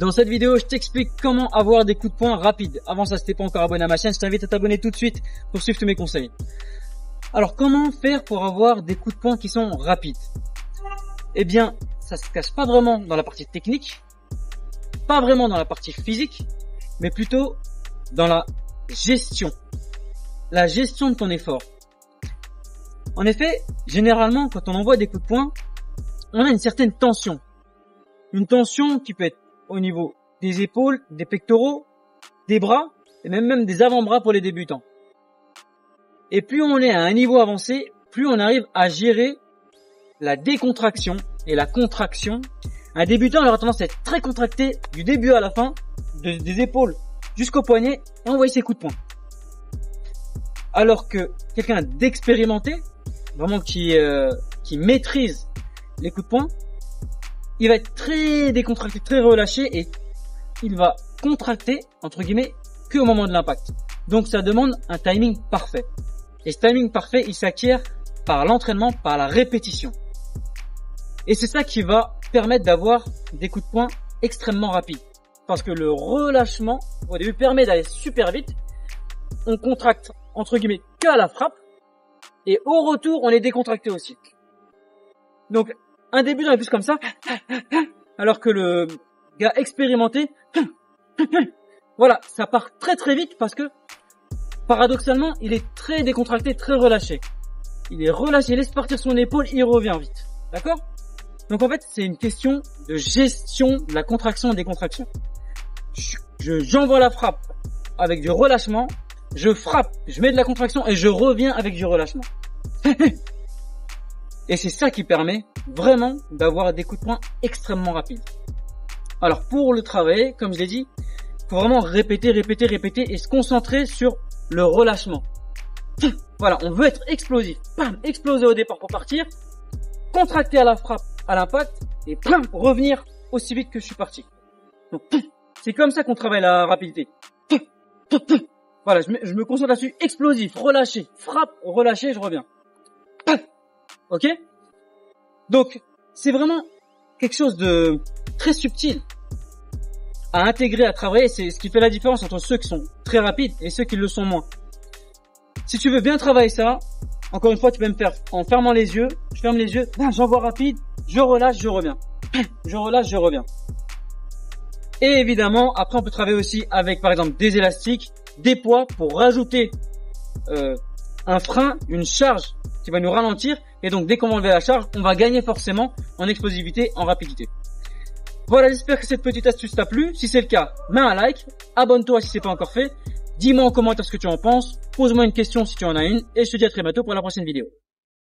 Dans cette vidéo, je t'explique comment avoir des coups de poing rapides. Avant ça, si t'es pas encore abonné à ma chaîne, je t'invite à t'abonner tout de suite pour suivre tous mes conseils. Alors, comment faire pour avoir des coups de poing qui sont rapides? Eh bien, ça se cache pas vraiment dans la partie technique, pas vraiment dans la partie physique, mais plutôt dans la gestion. La gestion de ton effort. En effet, généralement, quand on envoie des coups de poing, on a une certaine tension. Une tension qui peut être au niveau des épaules, des pectoraux, des bras, et même des avant-bras pour les débutants. Et plus on est à un niveau avancé, plus on arrive à gérer la décontraction et la contraction. Un débutant aura tendance à être très contracté du début à la fin, des épaules jusqu'au poignet, et envoyer ses coups de poing. Alors que quelqu'un d'expérimenté, vraiment qui maîtrise les coups de poing, il va être très décontracté, très relâché, et il va contracter, entre guillemets, que au moment de l'impact. Donc ça demande un timing parfait. Et ce timing parfait, il s'acquiert par l'entraînement, par la répétition. Et c'est ça qui va permettre d'avoir des coups de poing extrêmement rapides. Parce que le relâchement, au début, permet d'aller super vite. On contracte, entre guillemets, qu'à la frappe. Et au retour, on est décontracté aussi. Donc, un débutant est plus comme ça. Alors que le gars expérimenté, voilà, ça part très très vite parce que, paradoxalement, il est très décontracté, très relâché. Il est relâché, il laisse partir son épaule, il revient vite. D'accord? Donc en fait, c'est une question de gestion de la contraction et des contractions. J'envoie la frappe avec du relâchement, je frappe, je mets de la contraction et je reviens avec du relâchement. Et c'est ça qui permet vraiment d'avoir des coups de poing extrêmement rapides. Alors pour le travailler, comme je l'ai dit, il faut vraiment répéter et se concentrer sur le relâchement. Voilà, on veut être explosif. Bam, exploser au départ pour partir, contracter à la frappe, à l'impact, et bam, revenir aussi vite que je suis parti. Donc, c'est comme ça qu'on travaille la rapidité. Voilà, je me concentre là-dessus, explosif, relâché, frappe, relâché, je reviens. Ok? Donc, c'est vraiment quelque chose de très subtil à intégrer, à travailler. C'est ce qui fait la différence entre ceux qui sont très rapides et ceux qui le sont moins. Si tu veux bien travailler ça, encore une fois, tu peux me faire en fermant les yeux. Je ferme les yeux, j'envoie rapide, je relâche, je reviens. Je relâche, je reviens. Et évidemment, après, on peut travailler aussi avec, par exemple, des élastiques, des poids pour rajouter un frein, une charge qui va nous ralentir. Et donc, dès qu'on va enlever la charge, on va gagner forcément en explosivité, en rapidité. Voilà, j'espère que cette petite astuce t'a plu. Si c'est le cas, mets un like, abonne-toi si c'est pas encore fait. Dis-moi en commentaire ce que tu en penses, pose-moi une question si tu en as une, et je te dis à très bientôt pour la prochaine vidéo.